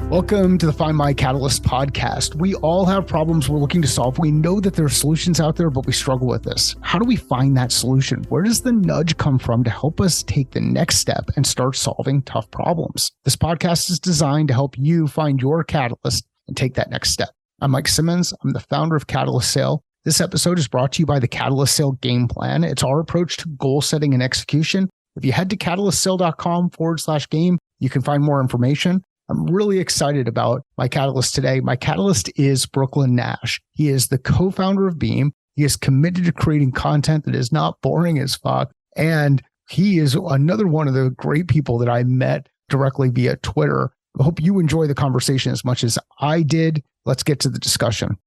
Welcome to the Find My Catalyst podcast. We all have problems we're looking to solve. We know that there are solutions out there, but we struggle with this. How do we find that solution? Where does the nudge come from to help us take the next step and start solving tough problems? This podcast is designed to help you find your catalyst and take that next step. I'm Mike Simmons. I'm the founder of Catalyst Sale. This episode is brought to you by the Catalyst Sale Game Plan. It's our approach to goal setting and execution. If you head to catalystsale.com/game, you can find more information. I'm really excited about my catalyst today. My catalyst is Brooklin Nash. He is the co-founder of Beam. He is committed to creating content that is not boring as fuck. And he is another one of the great people that I met directly via Twitter. I hope you enjoy the conversation as much as I did. Let's get to the discussion.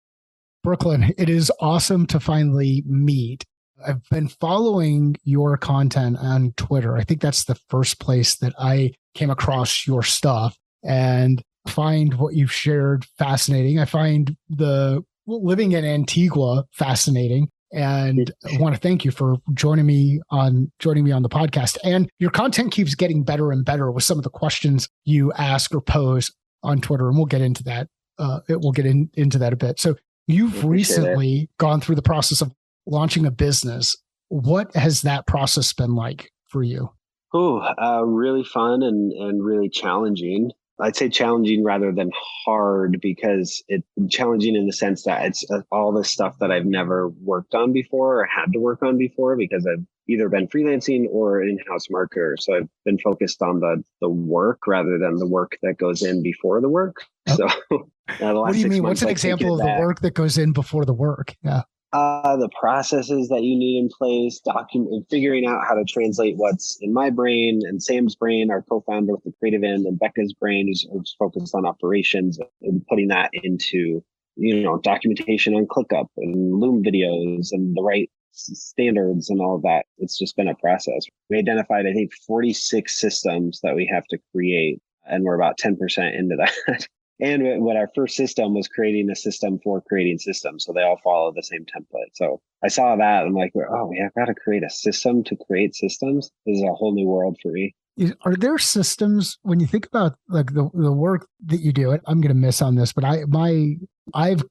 Brooklin, it is awesome to finally meet. I've been following your content on Twitter. I think that's the first place that I came across your stuff. And find what you've shared fascinating. I find the living in Antigua fascinating. And I want to thank you for joining me on the podcast. And your content keeps getting better and better with some of the questions you ask or pose on Twitter. And we'll get into that. Into that a bit. So you've recently gone through the process of launching a business. What has that process been like for you? Really fun and really challenging. I'd say challenging rather than hard, because it's challenging in the sense that it's all this stuff that I've never worked on before or had to work on before, because I've either been freelancing or an in-house marketer. So I've been focused on the work rather than the work that goes in before the work. So what do you mean? What's an example of the work that goes in before the work? Yeah. The processes that you need in place, figuring out how to translate what's in my brain and Sam's brain, our co-founder with the creative end, and Becca's brain, who's focused on operations, and putting that into, documentation on ClickUp and Loom videos and the right standards and all of that. It's just been a process. We identified, I think, 46 systems that we have to create, and we're about 10% into that. And what our first system was creating a system for creating systems. So they all follow the same template. So I saw that. I'm like, we have got to create a system to create systems. This is a whole new world for me. Are there systems, when you think about like the work that you do, I'm going to miss on this, but I've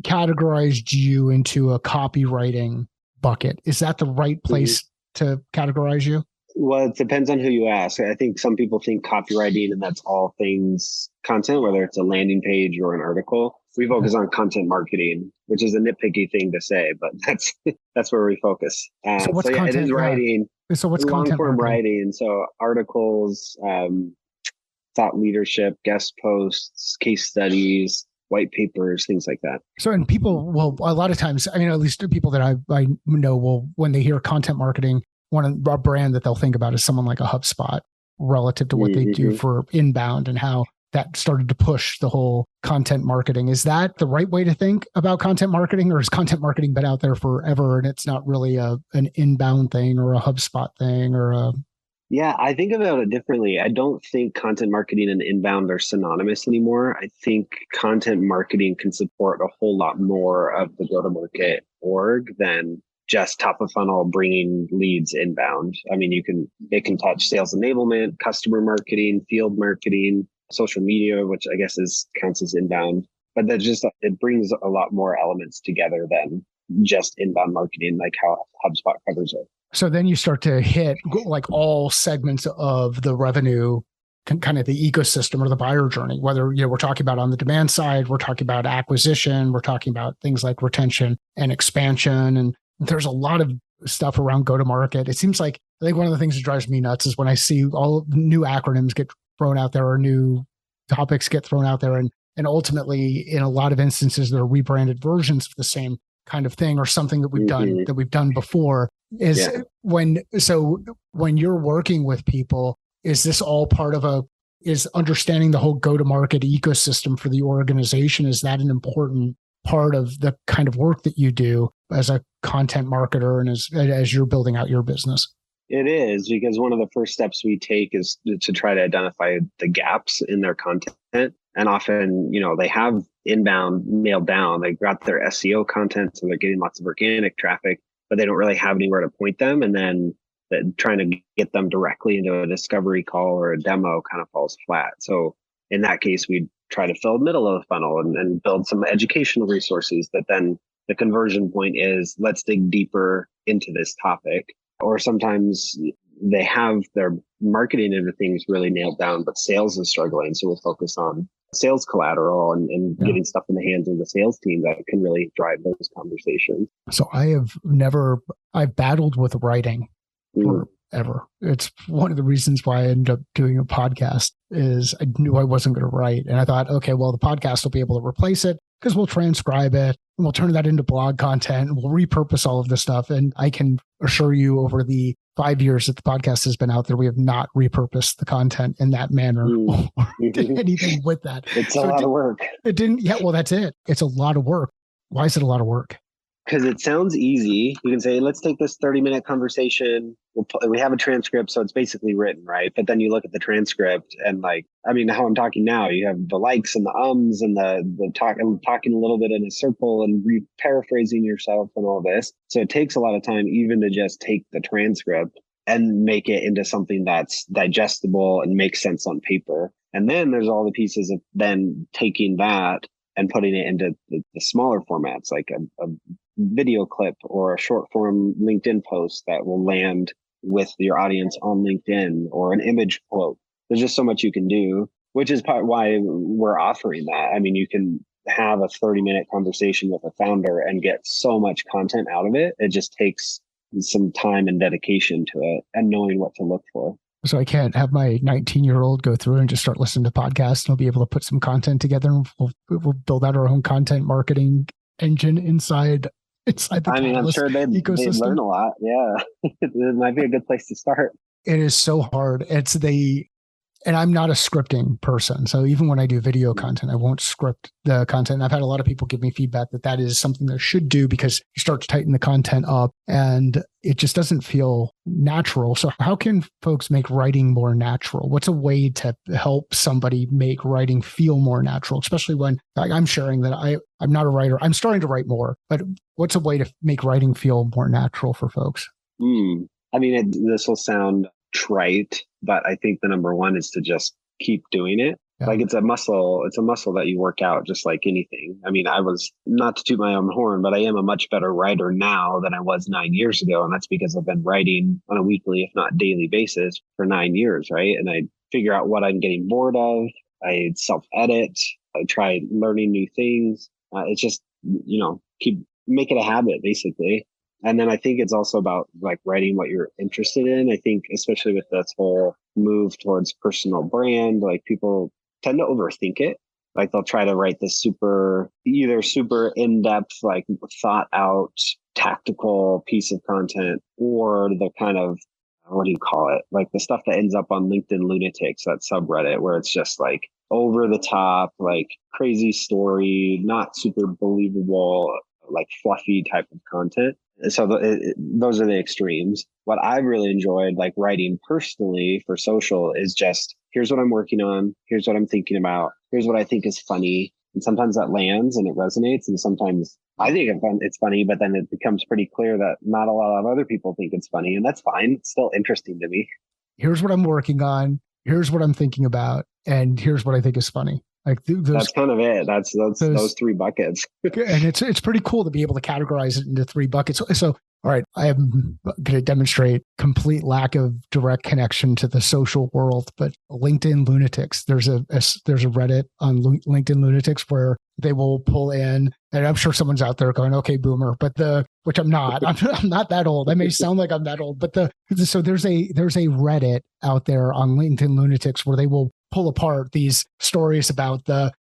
categorized you into a copywriting bucket. Is that the right place to categorize you? Well, it depends on who you ask. I think some people think copywriting and that's all things content, whether it's a landing page or an article. We focus on content marketing, which is a nitpicky thing to say, but that's where we focus. So what's content? It is writing. So what's content? Long-form writing. So articles, thought leadership, guest posts, case studies, white papers, things like that. So, and people will, a lot of times, at least the people that I know will, when they hear content marketing, a brand that they'll think about is someone like a HubSpot relative to what they do for inbound and how that started to push the whole content marketing. Is that the right way to think about content marketing, or has content marketing been out there forever and it's not really an inbound thing or a HubSpot thing or a... Yeah, I think about it differently. I don't think content marketing and inbound are synonymous anymore. I think content marketing can support a whole lot more of the go-to-market org than just top of funnel bringing leads inbound. It can touch sales enablement, customer marketing, field marketing, social media, which I guess counts as inbound. But it brings a lot more elements together than just inbound marketing, like how HubSpot covers it. So then you start to hit like all segments of the revenue, kind of the ecosystem or the buyer journey, whether we're talking about on the demand side, we're talking about acquisition, we're talking about things like retention and expansion. And there's a lot of stuff around go-to-market. It seems like, I think one of the things that drives me nuts is when I see all new acronyms get thrown out there or new topics get thrown out there. And ultimately, in a lot of instances, they're rebranded versions of the same kind of thing or something that we've done before. When you're working with people, is this all part of is understanding the whole go-to-market ecosystem for the organization? Is that an important part of the kind of work that you do as a content marketer and as you're building out your business? It is, because one of the first steps we take is to try to identify the gaps in their content. And often, they have inbound nailed down. They got their SEO content, so they're getting lots of organic traffic, but they don't really have anywhere to point them. And then trying to get them directly into a discovery call or a demo kind of falls flat. So in that case, we'd try to fill the middle of the funnel and build some educational resources that then the conversion point is let's dig deeper into this topic. Or sometimes they have their marketing and things really nailed down, but sales is struggling. So we'll focus on sales collateral and getting stuff in the hands of the sales team that can really drive those conversations. So I've battled with writing forever. It's one of the reasons why I ended up doing a podcast is I knew I wasn't going to write. And I thought, okay, well, the podcast will be able to replace it because we'll transcribe it and we'll turn that into blog content and we'll repurpose all of this stuff. And I can assure you over the 5 years that the podcast has been out there, we have not repurposed the content in that manner or did anything with that. It's a lot of work. It didn't. Yeah, well, that's it. It's a lot of work. Why is it a lot of work? Because it sounds easy. You can say, let's take this 30-minute conversation. We have a transcript, so it's basically written, right? But then you look at the transcript and how I'm talking now, you have the likes and the ums and the talking a little bit in a circle and paraphrasing yourself and all this. So it takes a lot of time even to just take the transcript and make it into something that's digestible and makes sense on paper. And then there's all the pieces of then taking that and putting it into the smaller formats, like a video clip or a short form LinkedIn post that will land with your audience on LinkedIn, or an image quote. There's just so much you can do, which is part why we're offering that. I mean, you can have a 30-minute conversation with a founder and get so much content out of it. It just takes some time and dedication to it and knowing what to look for. So I can't have my 19-year-old go through and just start listening to podcasts, and we'll be able to put some content together and we'll build out our own content marketing engine inside the I'm sure they'd learn a lot. Yeah. It might be a good place to start. It is so hard. And I'm not a scripting person. So even when I do video content, I won't script the content. And I've had a lot of people give me feedback that is something that I should do because you start to tighten the content up and it just doesn't feel natural. So how can folks make writing more natural? What's a way to help somebody make writing feel more natural, especially when I'm sharing that I'm not a writer. I'm starting to write more, but what's a way to make writing feel more natural for folks? This will sound trite, but I think the number one is to just keep doing it. Yeah. Like it's a muscle that you work out just like anything. I mean, I was, not to toot my own horn, but I am a much better writer now than I was 9 years ago. And that's because I've been writing on a weekly, if not daily basis for 9 years. Right. And I figure out what I'm getting bored of. I self-edit. I try learning new things. It's just, make it a habit basically. And then I think it's also about like writing what you're interested in. I think especially with this whole move towards personal brand, like people tend to overthink it. Like they'll try to write this either super in-depth, like thought out tactical piece of content, or the kind of, what do you call it? Like the stuff that ends up on LinkedIn Lunatics, that subreddit, where it's just like over the top, like crazy story, not super believable, like fluffy type of content. So those are the extremes. What I've really enjoyed, like writing personally for social, is just, here's what I'm working on. Here's what I'm thinking about. Here's what I think is funny. And sometimes that lands and it resonates. And sometimes I think it's funny, but then it becomes pretty clear that not a lot of other people think it's funny. And that's fine. It's still interesting to me. Here's what I'm working on. Here's what I'm thinking about. And here's what I think is funny. Like that's kind of it. That's those three buckets. And it's pretty cool to be able to categorize it into three buckets. So, all right, I am going to demonstrate complete lack of direct connection to the social world, but LinkedIn Lunatics, there's a Reddit on LinkedIn Lunatics where they will pull in, and I'm sure someone's out there going, okay, boomer, which I'm not. I'm not that old. I may sound like I'm that old, but so there's a Reddit out there on LinkedIn Lunatics where they will pull apart these stories about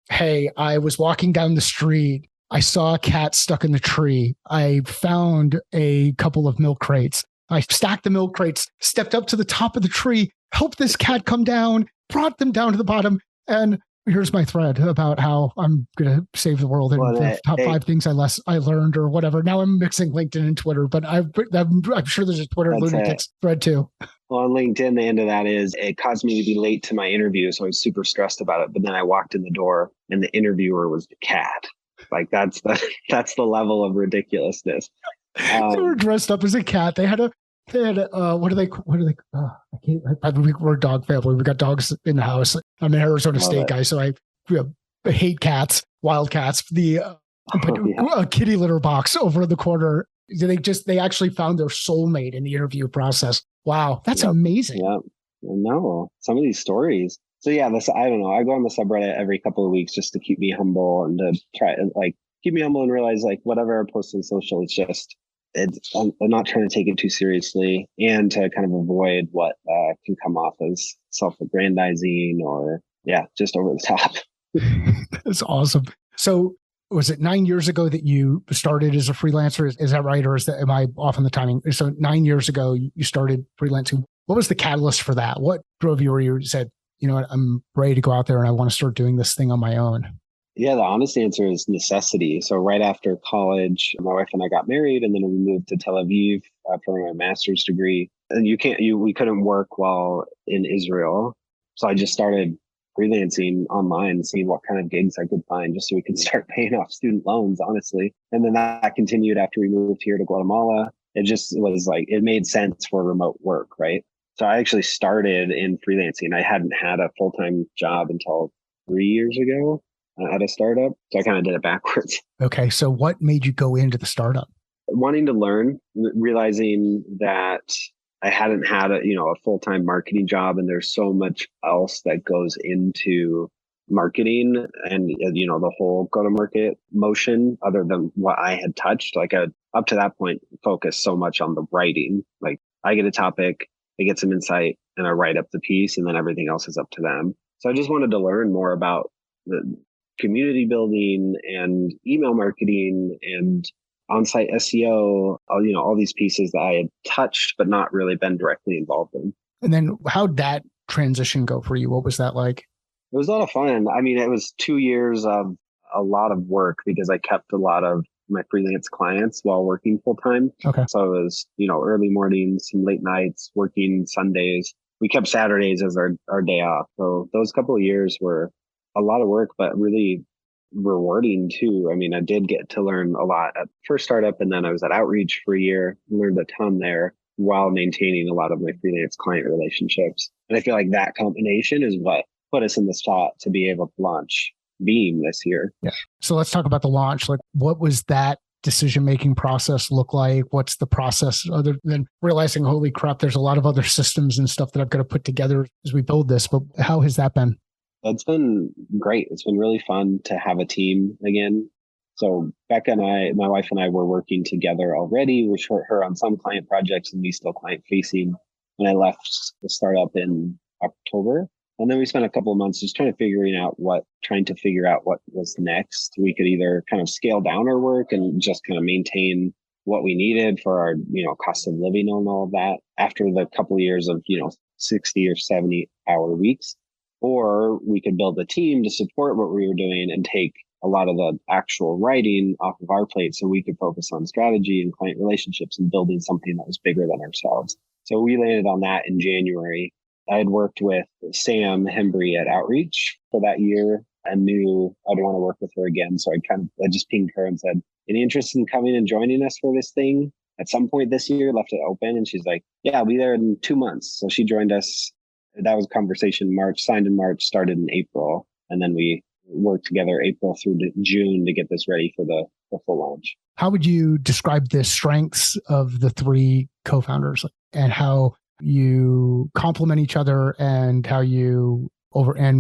hey, I was walking down the street. I saw a cat stuck in the tree. I found a couple of milk crates. I stacked the milk crates, stepped up to the top of the tree, helped this cat come down, brought them down to the bottom. And here's my thread about how I'm going to save the world and the top 5 things I learned or whatever. Now I'm mixing LinkedIn and Twitter, but I'm sure there's a Twitter Lunatics thread too. Well, on LinkedIn, the end of that is it caused me to be late to my interview. So I was super stressed about it. But then I walked in the door and the interviewer was the cat. Like that's the level of ridiculousness. They were dressed up as a cat. They had They had, I can't, we're a dog family. We got dogs in the house. I'm an Arizona Love State it. guy, so I hate cats, wild cats. But Oh, yeah. a kitty litter box over in the corner. They actually found their soulmate in the interview process. Wow, that's Yep. amazing. Yep. No, some of these stories. So yeah, this I don't know. I go on the subreddit every couple of weeks just to keep me humble and to try and like keep me humble and realize like whatever I post on social, I'm not trying to take it too seriously and to kind of avoid what can come off as self-aggrandizing or yeah, just over the top. That's awesome. So was it 9 years ago that you started as a freelancer? Is that right? Or am I off on the timing? So 9 years ago, you started freelancing. What was the catalyst for that? What drove you where you said, you know what, I'm ready to go out there and I want to start doing this thing on my own? Yeah, the honest answer is necessity. So right after college, my wife and I got married, and then we moved to Tel Aviv for my master's degree. And we couldn't work while in Israel, so I just started freelancing online, seeing what kind of gigs I could find, just so we could start paying off student loans, honestly. And then that continued after we moved here to Guatemala. It just was like it made sense for remote work, right? So I actually started in freelancing. I hadn't had a full time job until 3 years ago at a startup. So I kind of did it backwards. Okay. So what made you go into the startup? Wanting to learn, realizing that I hadn't had a full-time marketing job, and there's so much else that goes into marketing and the whole go-to-market motion other than what I had touched. Like up to that point, focused so much on the writing. Like I get a topic, I get some insight, and I write up the piece, and then everything else is up to them. So I just wanted to learn more about the community building and email marketing and on-site SEO, all these pieces that I had touched but not really been directly involved in. And then how'd that transition go for you? What was that like? It was a lot of fun. I mean, it was 2 years of a lot of work because I kept a lot of my freelance clients while working full time. Okay. So it was, early mornings, some late nights, working Sundays. We kept Saturdays as our day off. So those couple of years were a lot of work, but really rewarding too. I mean, I did get to learn a lot at first startup, and then I was at Outreach for a year, learned a ton there while maintaining a lot of my freelance client relationships. And I feel like that combination is what put us in the spot to be able to launch Beam this year. Yeah. So let's talk about the launch. Like, what was that decision-making process look like? What's the process other than realizing, holy crap, there's a lot of other systems and stuff that I've got to put together as we build this, but how has that been? It's been great. It's been really fun to have a team again. So Becca and my wife and I were working together already. We short her on some client projects and me still client facing. When I left the startup in October, and then we spent a couple of months just trying to figure out what was next. We could either kind of scale down our work and just kind of maintain what we needed for our, cost of living and all of that after the couple of years of, 60 or 70-hour weeks. Or we could build a team to support what we were doing and take a lot of the actual writing off of our plate so we could focus on strategy and client relationships and building something that was bigger than ourselves. So we landed on that in January. I had worked with Sam Hembry at Outreach for that year and knew I'd want to work with her again. So I just pinged her and said, any interest in coming and joining us for this thing at some point this year? Left it open. And she's like, yeah, I'll be there in 2 months. So she joined us. That was a conversation March, signed in March, started in April. And then we worked together April through to June to get this ready for the full launch. How would you describe the strengths of the three co-founders and how you complement each other and how you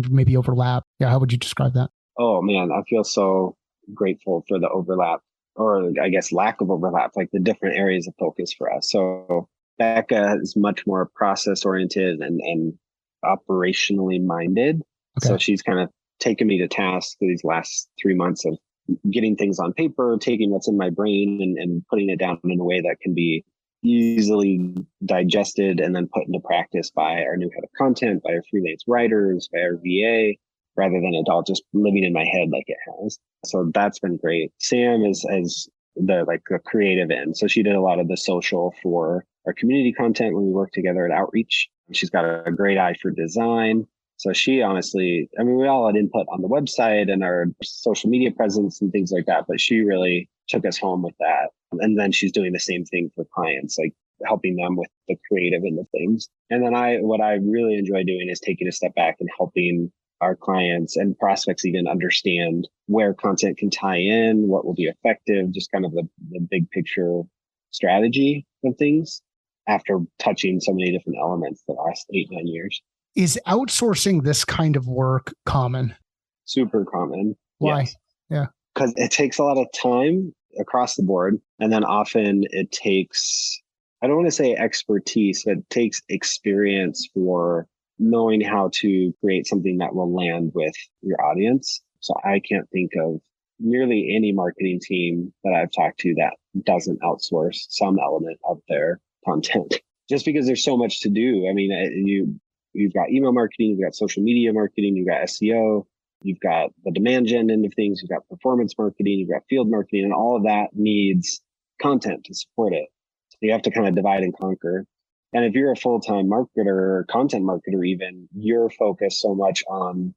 maybe overlap? Yeah. How would you describe that? Oh man, I feel so grateful for the overlap, or I guess lack of overlap, like the different areas of focus for us. So Becca is much more process oriented and operationally minded. Okay. So she's kind of taken me to task these last 3 months of getting things on paper, taking what's in my brain and putting it down in a way that can be easily digested and then put into practice by our new head of content, by our freelance writers, by our VA, rather than it all just living in my head like it has. So that's been great. Sam is the creative end. So she did a lot of the social for our community content when we worked together at Outreach. She's got a great eye for design. So she honestly, I mean, we all had input on the website and our social media presence and things like that, but she really took us home with that. And then she's doing the same thing for clients. Like helping them with the creative end of things. And then what I really enjoy doing is taking a step back and helping our clients and prospects even understand where content can tie in, what will be effective, just kind of the big picture strategy of things after touching so many different elements the last 8-9 years. Is outsourcing this kind of work common? Super common. Why? Yes. Yeah. Because it takes a lot of time across the board. And then often it takes, I don't want to say expertise, but it takes experience for knowing how to create something that will land with your audience. So I can't think of nearly any marketing team that I've talked to that doesn't outsource some element of their content, just because there's so much to do. I mean, you've got email marketing, you've got social media marketing, you've got SEO, you've got the demand gen end of things, you've got performance marketing, you've got field marketing, and all of that needs content to support it. So you have to kind of divide and conquer. And if you're a full-time marketer or content marketer, even, you're focused so much on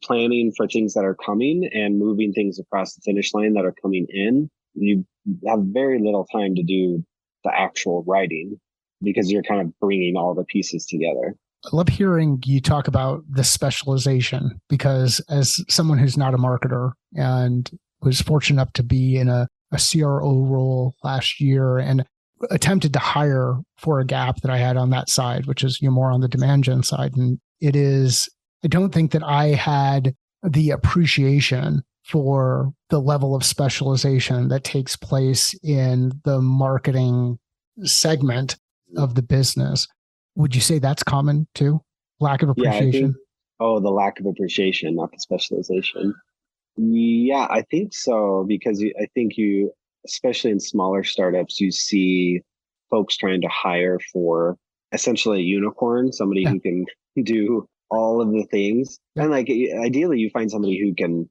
planning for things that are coming and moving things across the finish line that are coming in. You have very little time to do the actual writing because you're kind of bringing all the pieces together. I love hearing you talk about the specialization, because as someone who's not a marketer and was fortunate enough to be in a CRO role last year and attempted to hire for a gap that I had on that side, which is more on the demand gen side. And it is, I don't think that I had the appreciation for the level of specialization that takes place in the marketing segment of the business. Would you say that's common too? Lack of appreciation? Yeah, the lack of appreciation, not the specialization. Yeah, I think so, because I think especially in smaller startups, you see folks trying to hire for essentially a unicorn, somebody who can do all of the things. And like, ideally you find somebody who can,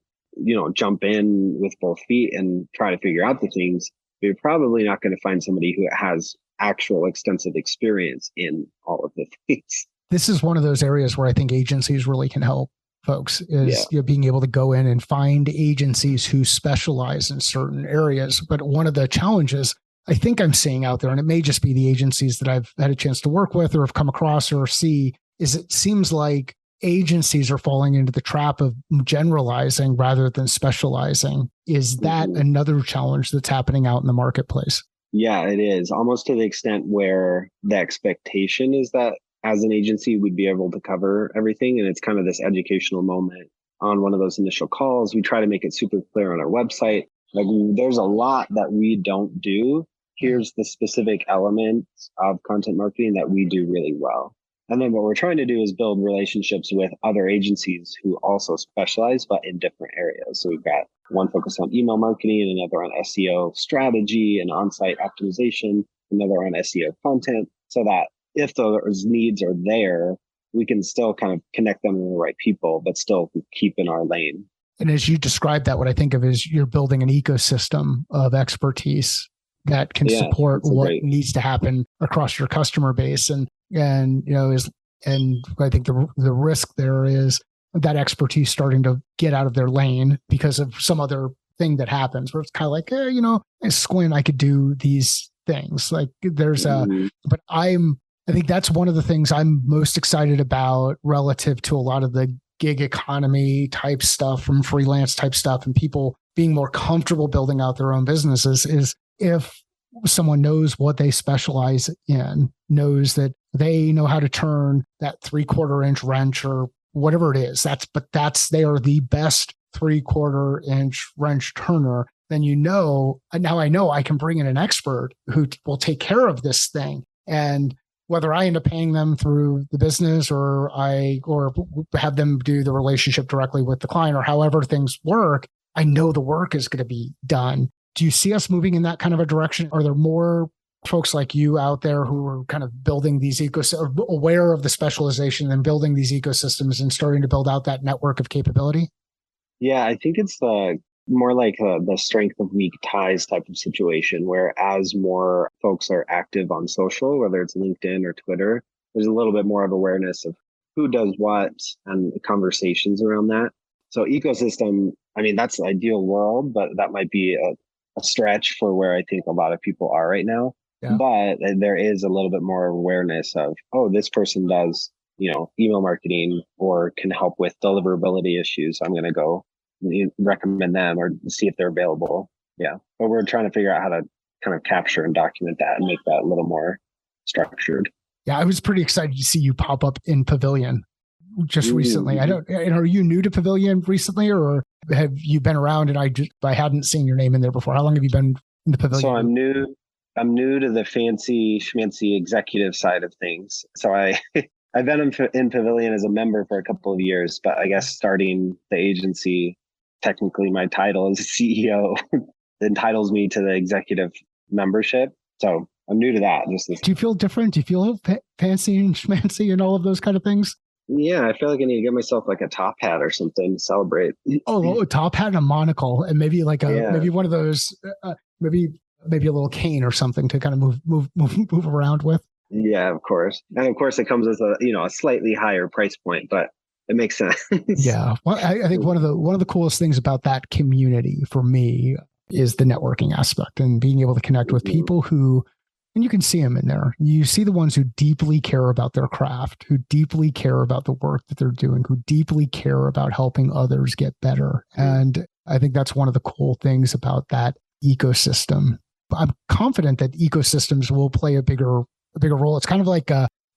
jump in with both feet and try to figure out the things. But you're probably not going to find somebody who has actual extensive experience in all of the things. This is one of those areas where I think agencies really can help folks, is being able to go in and find agencies who specialize in certain areas. But one of the challenges I think I'm seeing out there, and it may just be the agencies that I've had a chance to work with or have come across or see, is it seems like agencies are falling into the trap of generalizing rather than specializing. Is that another challenge that's happening out in the marketplace? Yeah, it is, almost to the extent where the expectation is that as an agency, we'd be able to cover everything. And it's kind of this educational moment on one of those initial calls. We try to make it super clear on our website. Like, there's a lot that we don't do. Here's the specific elements of content marketing that we do really well. And then what we're trying to do is build relationships with other agencies who also specialize, but in different areas. So we've got one focused on email marketing, and another on SEO strategy and on-site optimization, another on SEO content, so that if those needs are there, we can still kind of connect them to the right people, but still keep in our lane. And as you describe that, what I think of is you're building an ecosystem of expertise that can support what needs to happen across your customer base. And I think the risk there is that expertise starting to get out of their lane because of some other thing that happens, where it's kind of like, Squint, I could do these things. Like there's but I think that's one of the things I'm most excited about relative to a lot of the gig economy type stuff, from freelance type stuff, and people being more comfortable building out their own businesses, is if someone knows what they specialize in, knows that they know how to turn that 3/4 inch wrench or whatever it is, they are the best 3/4 inch wrench turner, then now I know I can bring in an expert who will take care of this thing. And whether I end up paying them through the business or have them do the relationship directly with the client, or however things work, I know the work is going to be done. Do you see us moving in that kind of a direction? Are there more folks like you out there who are kind of building these ecosystems, aware of the specialization and building these ecosystems and starting to build out that network of capability? Yeah, I think it's more like the strength of weak ties type of situation, where as more folks are active on social, whether it's LinkedIn or Twitter, there's a little bit more of awareness of who does what and conversations around that. So ecosystem, I mean, that's the ideal world, but that might be a stretch for where I think a lot of people are right now. Yeah. But there is a little bit more awareness of, oh, this person does, email marketing or can help with deliverability issues. I'm going to go recommend them or see if they're available. Yeah. But we're trying to figure out how to kind of capture and document that and make that a little more structured. Yeah. I was pretty excited to see you pop up in Pavilion just recently. Are you new to Pavilion recently, or have you been around and I hadn't seen your name in there before? How long have you been in the Pavilion? So I'm new to the fancy schmancy executive side of things. So I've been in Pavilion as a member for a couple of years, but I guess starting the agency, technically my title as CEO entitles me to the executive membership. So I'm new to that. Do you feel different? Do you feel fancy and schmancy and all of those kind of things? Yeah, I feel like I need to get myself like a top hat or something to celebrate. Oh, a top hat and a monocle, and maybe like maybe one of those, maybe a little cane or something to kind of move around with. Yeah, of course, and of course it comes with a slightly higher price point, but it makes sense. Yeah, well, I think one of the coolest things about that community for me is the networking aspect and being able to connect with people who. And you can see them in there. You see the ones who deeply care about their craft, who deeply care about the work that they're doing, who deeply care about helping others get better. And I think that's one of the cool things about that ecosystem. I'm confident that ecosystems will play a bigger role. It's kind of like,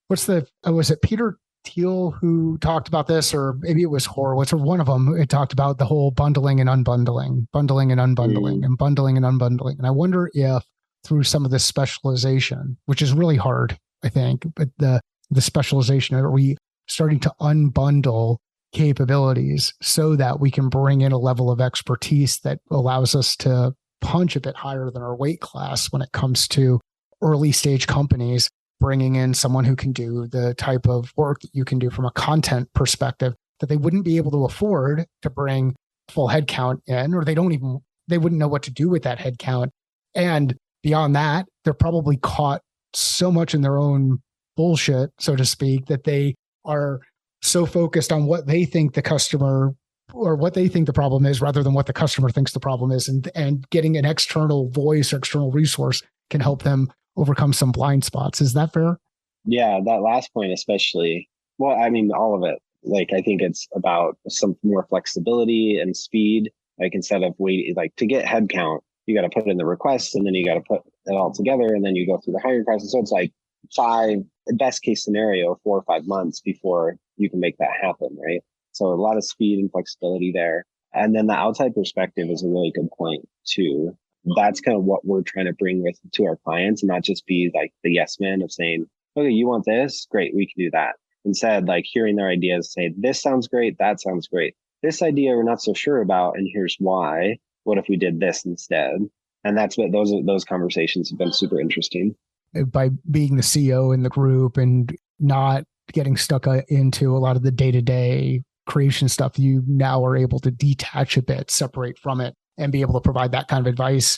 was it Peter Thiel who talked about this, or maybe it was Horowitz, or one of them. It talked about the whole bundling and unbundling, and bundling and unbundling. And I wonder if through some of this specialization, which is really hard, I think, but the specialization, are we starting to unbundle capabilities so that we can bring in a level of expertise that allows us to punch a bit higher than our weight class when it comes to early stage companies, bringing in someone who can do the type of work that you can do from a content perspective that they wouldn't be able to afford to bring full headcount in, or they wouldn't know what to do with that headcount. And beyond that, they're probably caught so much in their own bullshit, so to speak, that they are so focused on what they think the customer or what they think the problem is rather than what the customer thinks the problem is. And getting an external voice or external resource can help them overcome some blind spots. Is that fair? Yeah, that last point especially. Well, I mean, all of it. Like, I think it's about some more flexibility and speed. Like, instead of waiting, like to get headcount, you got to put in the request and then you got to put it all together and then you go through the hiring process. So it's like best case scenario, 4 or 5 months before you can make that happen, right? So a lot of speed and flexibility there. And then the outside perspective is a really good point too. That's kind of what we're trying to bring to our clients, and not just be like the yes man of saying, okay, you want this? Great, we can do that. Instead, like hearing their ideas, say, this sounds great, that sounds great. This idea we're not so sure about, and here's why. What if we did this instead? And that's what those conversations have been super interesting. By being the CEO in the group and not getting stuck into a lot of the day-to-day creation stuff, you now are able to detach a bit, separate from it, and be able to provide that kind of advice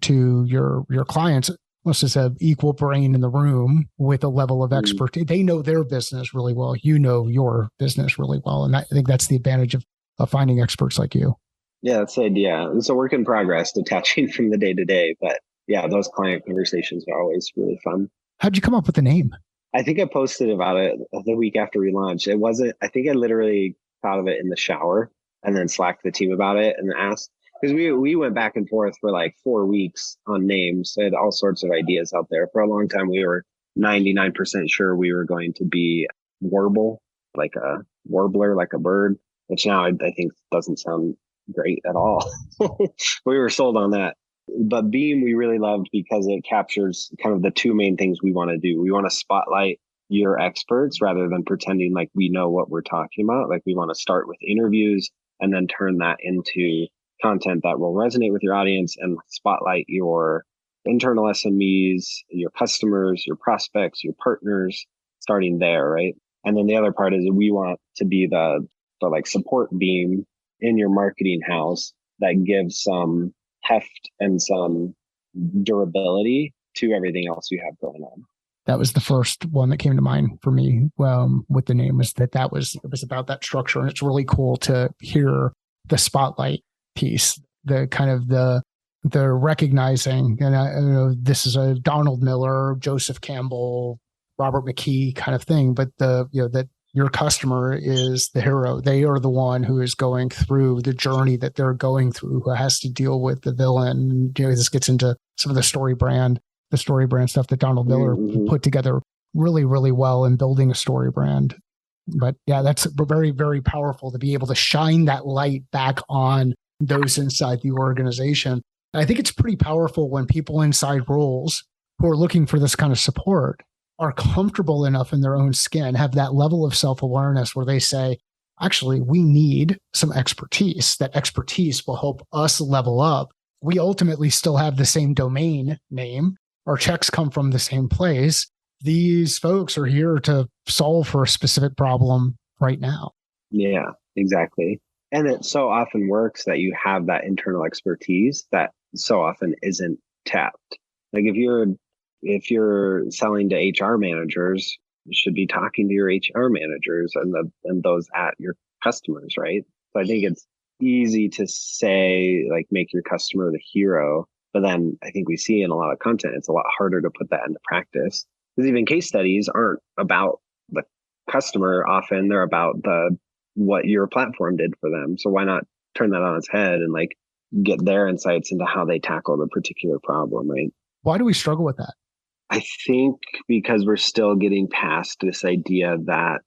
to your clients. Must just have equal brain in the room with a level of expertise. They know their business really well. You know your business really well. And I think that's the advantage of finding experts like you. Yeah, that's the idea. It's a work in progress, detaching from the day to day. But yeah, those client conversations are always really fun. How'd you come up with the name? I think I posted about it the week after we launched. I think I literally thought of it in the shower and then slacked the team about it and asked, because we went back and forth for like 4 weeks on names. I had all sorts of ideas out there. For a long time, we were 99% sure we were going to be warble, like a warbler, like a bird, which now I think doesn't sound great at all. We were sold on that. But Beam, we really loved because it captures kind of the two main things we want to do. We want to spotlight your experts rather than pretending like we know what we're talking about. Like, we want to start with interviews and then turn that into content that will resonate with your audience and spotlight your internal SMEs, your customers, your prospects, your partners, starting there, right? And then the other part is we want to be the like support beam in your marketing house that gives some heft and some durability to everything else you have going on. That was the first one that came to mind for me with the name, was it was about that structure. And it's really cool to hear the spotlight piece, the kind of the they're recognizing, and this is a Donald Miller, Joseph Campbell, Robert McKee kind of thing, but that your customer is the hero. They are the one who is going through the journey that they're going through, who has to deal with the villain. This gets into some of the story brand stuff that Donald Miller put together really, really well in building a story brand. But yeah, that's very, very powerful to be able to shine that light back on those inside the organization. And I think it's pretty powerful when people inside roles who are looking for this kind of support are comfortable enough in their own skin, have that level of self-awareness where they say, actually, we need some expertise. That expertise will help us level up. We ultimately still have the same domain name. Our checks come from the same place. These folks are here to solve for a specific problem right now. Yeah, exactly. And it so often works that you have that internal expertise that so often isn't tapped. Like if you're selling to HR managers, you should be talking to your HR managers and those at your customers, right? So I think it's easy to say, like, make your customer the hero. But then I think we see in a lot of content, it's a lot harder to put that into practice. Because even case studies aren't about the customer. Often they're about what your platform did for them. So why not turn that on its head and like get their insights into how they tackle the particular problem, right? Why do we struggle with that? I think because we're still getting past this idea that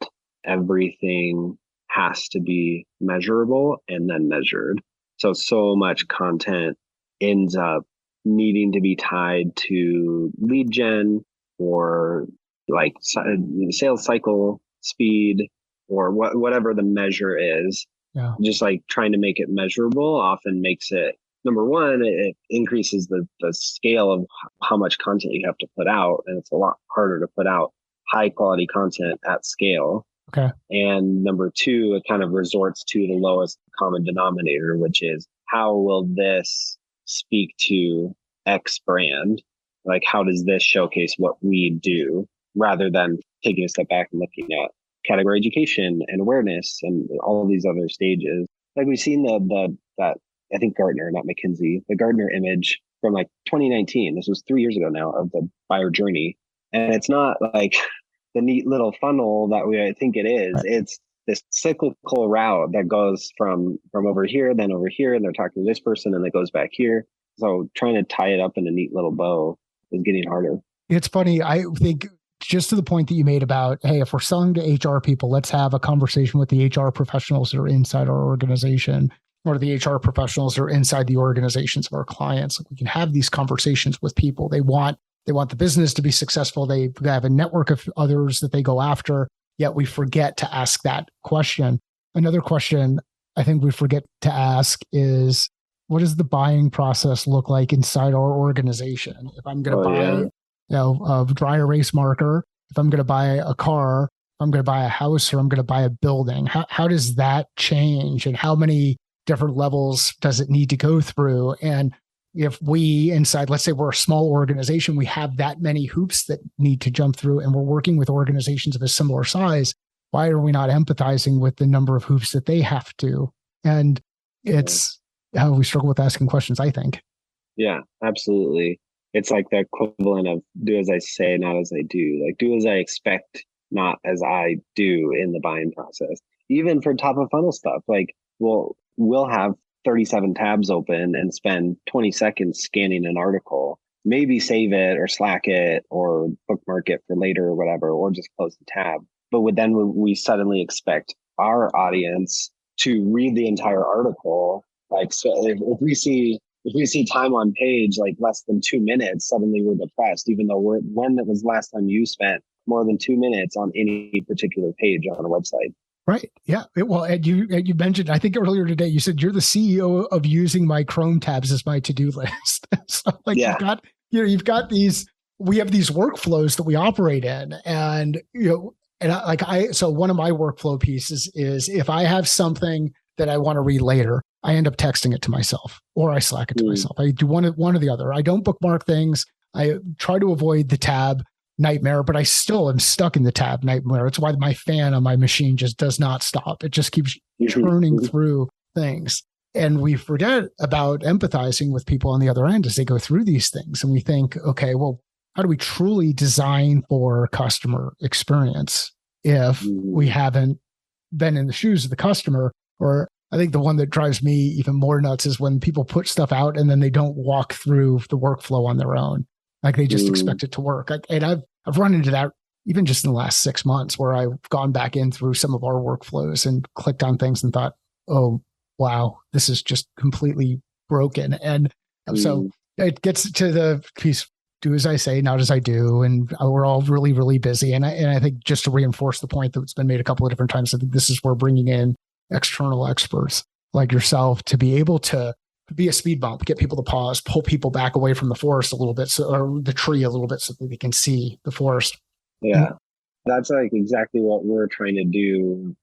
everything has to be measurable and then measured. So much content ends up needing to be tied to lead gen or like sales cycle speed or whatever the measure is. Yeah. Just like trying to make it measurable often makes it, number one, it increases the scale of how much content you have to put out. And it's a lot harder to put out high quality content at scale. Okay. And number two, it kind of resorts to the lowest common denominator, which is how will this speak to X brand? Like, how does this showcase what we do, rather than taking a step back and looking at category education and awareness and all of these other stages. Like we've seen that I think Gartner, not McKinsey, the Gartner image from like 2019. This was 3 years ago now, of the buyer journey. And it's not like the neat little funnel that I think it is. Right. It's this cyclical route that goes from over here, then over here, and they're talking to this person, and it goes back here. So trying to tie it up in a neat little bow is getting harder. It's funny. I think just to the point that you made about, hey, if we're selling to HR people, let's have a conversation with the HR professionals that are inside our organization, or the HR professionals that are inside the organizations of our clients. We can have these conversations with people. They want the business to be successful. They have a network of others that they go after, yet we forget to ask that question. Another question I think we forget to ask is, what does the buying process look like inside our organization? If I'm going to buy a dry erase marker, if I'm going to buy a car, if I'm going to buy a house, or I'm going to buy a building, how does that change? And how many different levels does it need to go through? And if we inside, let's say we're a small organization, we have that many hoops that need to jump through, and we're working with organizations of a similar size, why are we not empathizing with the number of hoops that they have to? And it's how we struggle with asking questions, I think. Yeah, absolutely. It's like the equivalent of do as I say, not as I do. Like do as I expect, not as I do in the buying process. Even for top of funnel stuff, like we'll have 37 tabs open and spend 20 seconds scanning an article, maybe save it or Slack it or bookmark it for later or whatever, or just close the tab. But then we suddenly expect our audience to read the entire article. Like, so if we see time on page like less than 2 minutes, suddenly we're depressed, even though when it was last time you spent more than 2 minutes on any particular page on a website. Right. Yeah. Well, Ed, you mentioned, I think earlier today, you said you're the CEO of using my Chrome tabs as my to-do list. So like you've got these, we have these workflows that we operate in, and, so one of my workflow pieces is if I have something that I want to read later, I end up texting it to myself or I Slack it to myself. I do one or the other. I don't bookmark things. I try to avoid the tab nightmare, but I still am stuck in the tab nightmare. It's why my fan on my machine just does not stop. It just keeps churning through things. And we forget about empathizing with people on the other end as they go through these things. And we think, okay, well, how do we truly design for customer experience if we haven't been in the shoes of the customer? Or I think the one that drives me even more nuts is when people put stuff out and then they don't walk through the workflow on their own. Like they just expect it to work. And I've run into that even just in the last 6 months, where I've gone back in through some of our workflows and clicked on things and thought, oh, wow, this is just completely broken. And so it gets to the piece, do as I say, not as I do. And we're all really, really busy. And I think just to reinforce the point that's been made a couple of different times, I think this is where bringing in external experts like yourself to be able to be a speed bump, get people to pause, pull people back away from the forest a little bit, or the tree a little bit, so that they can see the forest. Yeah, that's like exactly what we're trying to do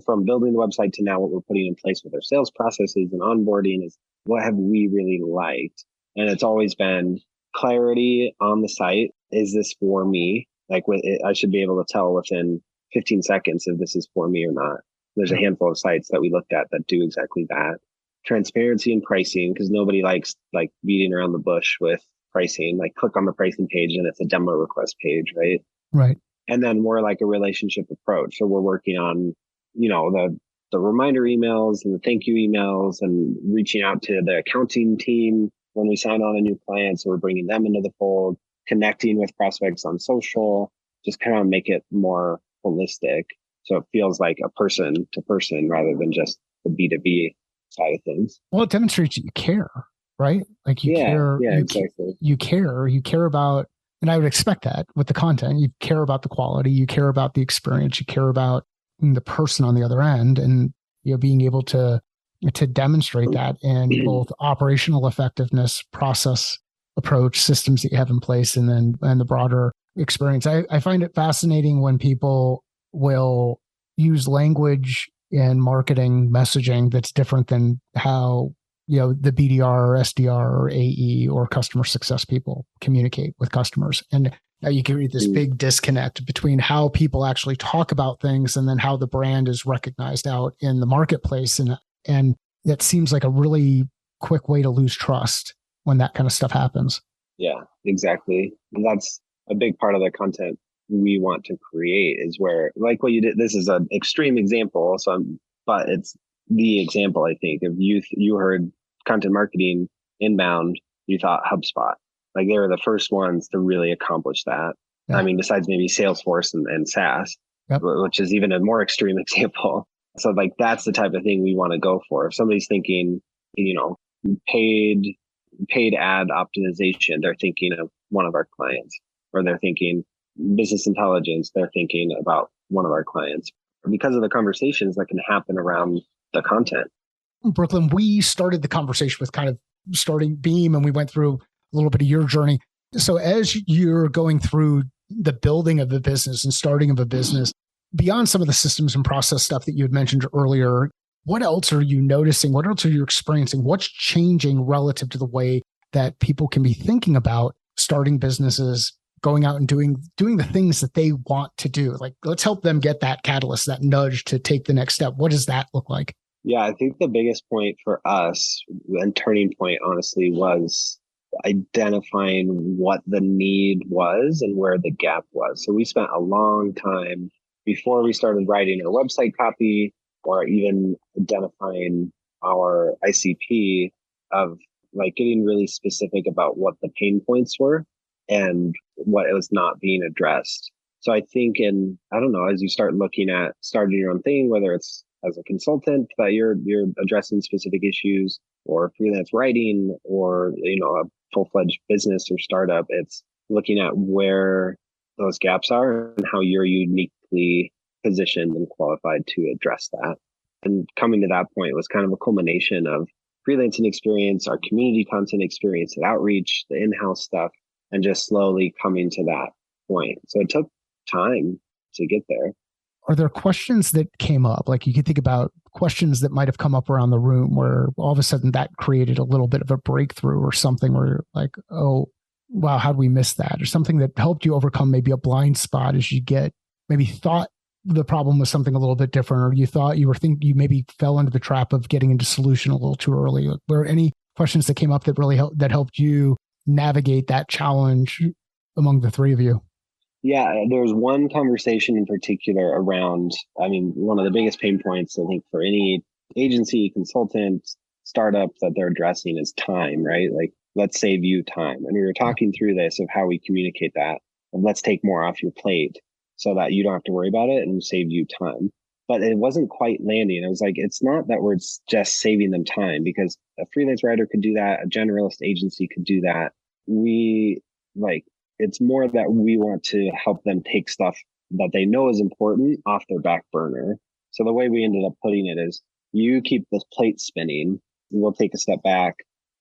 from building the website to now what we're putting in place with our sales processes and onboarding is what have we really liked? And it's always been clarity on the site. Is this for me? Like I should be able to tell within 15 seconds if this is for me or not. There's a handful of sites that we looked at that do exactly that. Transparency and pricing, because nobody likes like beating around the bush with pricing. Like click on the pricing page and it's a demo request page, right? Right. And then more like a relationship approach. So we're working on, the reminder emails and the thank you emails and reaching out to the accounting team when we sign on a new client. So we're bringing them into the fold, connecting with prospects on social, just kind of make it more holistic. So it feels like a person to person rather than just the B2B side of things. Well, it demonstrates that you care, right? Like you care. Yeah, exactly. You care about, and I would expect that with the content. You care about the quality, you care about the experience, you care about the person on the other end, and being able to demonstrate that in both operational effectiveness, process approach, systems that you have in place, and the broader experience. I find it fascinating when people will use language in marketing messaging that's different than how the BDR or SDR or AE or customer success people communicate with customers. And now you create this big disconnect between how people actually talk about things and then how the brand is recognized out in the marketplace. And that seems like a really quick way to lose trust when that kind of stuff happens. Yeah, exactly. And that's a big part of the content we want to create, is where, like what you did, this is an extreme example, but it's the example, I think, of you heard content marketing inbound, you thought HubSpot. Like they were the first ones to really accomplish that. Yeah. I mean, besides maybe Salesforce and A.C.T.S, which is even a more extreme example. So like, that's the type of thing we want to go for. If somebody's thinking, paid ad optimization, they're thinking of one of our clients, or they're thinking business intelligence, they're thinking about one of our clients, because of the conversations that can happen around the content. Brooklyn, we started the conversation with kind of starting Beam, and we went through a little bit of your journey. So as you're going through the building of the business and starting of a business, beyond some of the systems and process stuff that you had mentioned earlier, what else are you noticing? What else are you experiencing? What's changing relative to the way that people can be thinking about starting businesses, going out and doing the things that they want to do? Like, let's help them get that catalyst, that nudge to take the next step. What does that look like? Yeah, I think the biggest point for us, and turning point, honestly, was identifying what the need was and where the gap was. So we spent a long time before we started writing our website copy or even identifying our ICP of like getting really specific about what the pain points were and what it was not being addressed. So I think as you start looking at starting your own thing, whether it's as a consultant that you're addressing specific issues, or freelance writing, or a full-fledged business or startup, it's looking at where those gaps are and how you're uniquely positioned and qualified to address that. And coming to that point was kind of a culmination of freelancing experience, our community content experience and outreach, the in-house stuff, and just slowly coming to that point. So it took time to get there. Are there questions that came up? Like you could think about questions that might have come up around the room where all of a sudden that created a little bit of a breakthrough or something where you're like, oh, wow, how did we miss that? Or something that helped you overcome maybe a blind spot as you get maybe thought the problem was something a little bit different, or you thought you maybe fell into the trap of getting into solution a little too early? Were there any questions that came up that really helped you navigate that challenge among the three of you? Yeah, there was one conversation in particular around, one of the biggest pain points, I think, for any agency, consultant, startup that they're addressing is time, right? Like, let's save you time. And we were talking through this of how we communicate that. And let's take more off your plate so that you don't have to worry about it and save you time. But it wasn't quite landing. I was like, it's not that we're just saving them time, because a freelance writer could do that. A generalist agency could do that. It's more that we want to help them take stuff that they know is important off their back burner. So the way we ended up putting it is, you keep the plate spinning. We'll take a step back,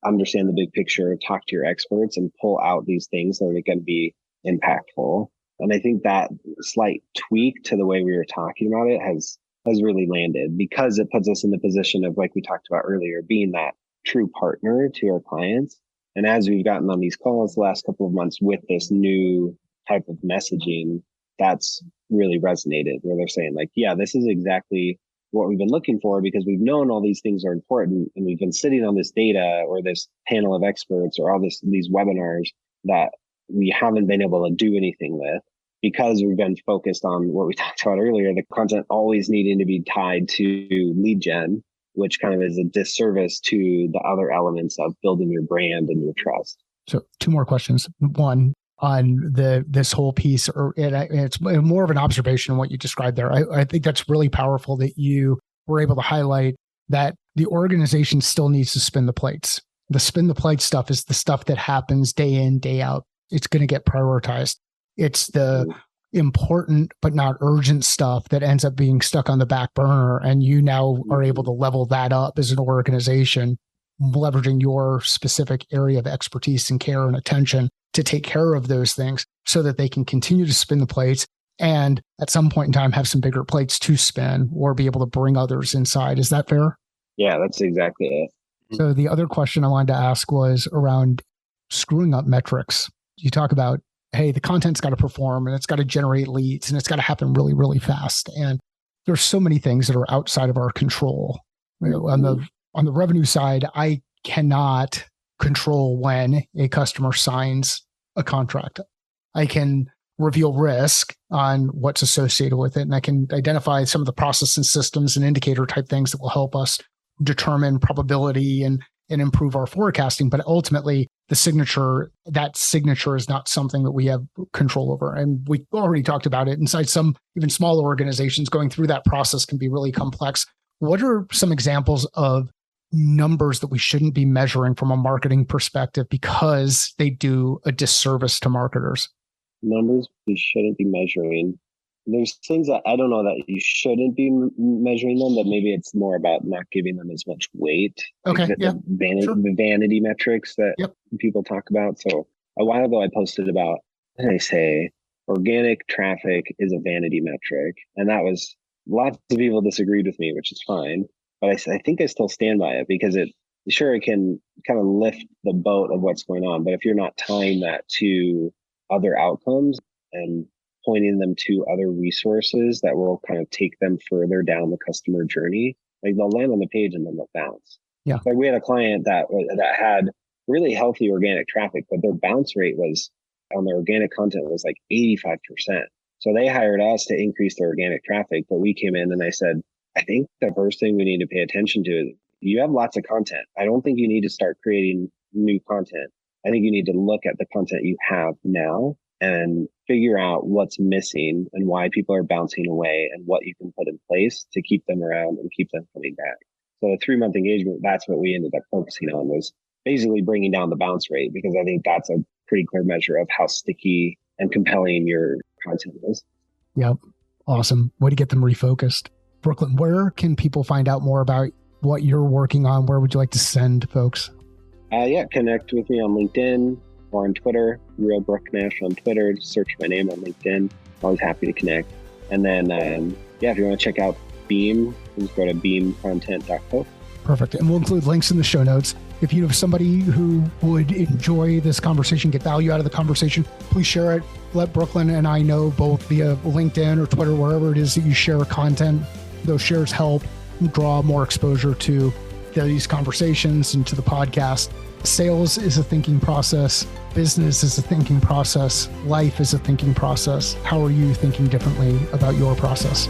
understand the big picture, talk to your experts, and pull out these things that are going to be impactful. And I think that slight tweak to the way we were talking about it has really landed, because it puts us in the position of, like we talked about earlier, being that true partner to our clients. And as we've gotten on these calls the last couple of months with this new type of messaging, that's really resonated, where they're saying, like, yeah, this is exactly what we've been looking for, because we've known all these things are important, and we've been sitting on this data or this panel of experts or these webinars that we haven't been able to do anything with, because we've been focused on what we talked about earlier, the content always needing to be tied to lead gen, which kind of is a disservice to the other elements of building your brand and your trust. So 2 more questions. One, on this whole piece, it's more of an observation on what you described there. I think that's really powerful that you were able to highlight that the organization still needs to spin the plates. The spin the plate stuff is the stuff that happens day in, day out. It's going to get prioritized. It's the important but not urgent stuff that ends up being stuck on the back burner, and you now are able to level that up as an organization, leveraging your specific area of expertise and care and attention to take care of those things so that they can continue to spin the plates, and at some point in time have some bigger plates to spin or be able to bring others inside. Is that fair? Yeah, that's exactly it. So the other question I wanted to ask was around screwing up metrics. You talk about, hey, the content's got to perform and it's got to generate leads and it's got to happen really, really fast. And there's so many things that are outside of our control. On the revenue side, I cannot control when a customer signs a contract. I can reveal risk on what's associated with it, and I can identify some of the process and systems and indicator type things that will help us determine probability and improve our forecasting. But ultimately, that signature is not something that we have control over. And we already talked about it. Inside some even smaller organizations, going through that process can be really complex. What are some examples of numbers that we shouldn't be measuring from a marketing perspective because they do a disservice to marketers? Numbers we shouldn't be measuring. There's things that I don't know that you shouldn't be measuring them, but maybe it's more about not giving them as much weight. Okay. Like the vanity metrics that people talk about. So a while ago, I posted about, I say, organic traffic is a vanity metric. And that was, lots of people disagreed with me, which is fine. But I think I still stand by it, because it can kind of lift the boat of what's going on. But if you're not tying that to other outcomes and pointing them to other resources that will kind of take them further down the customer journey, like they'll land on the page and then they'll bounce. Yeah. Like we had a client that had really healthy organic traffic, but their bounce rate was on their organic content was like 85%. So they hired us to increase their organic traffic, but we came in and I said, I think the first thing we need to pay attention to is you have lots of content. I don't think you need to start creating new content. I think you need to look at the content you have now and figure out what's missing and why people are bouncing away and what you can put in place to keep them around and keep them coming back. So a 3-month engagement, that's what we ended up focusing on, was basically bringing down the bounce rate, because I think that's a pretty clear measure of how sticky and compelling your content is. Yep. Awesome. Way to get them refocused. Brooklyn, where can people find out more about what you're working on? Where would you like to send folks? Connect with me on LinkedIn or on Twitter, Real Brooklin Nash on Twitter. Just search my name on LinkedIn. Always happy to connect. And then, if you want to check out Beam, just go to beamcontent.co. Perfect. And we'll include links in the show notes. If you have somebody who would enjoy this conversation, get value out of the conversation, please share it. Let Brooklyn and I know, both via LinkedIn or Twitter, wherever it is that you share content. Those shares help draw more exposure to these conversations and to the podcast. Sales is a thinking process. Business is a thinking process. Life is a thinking process. How are you thinking differently about your process?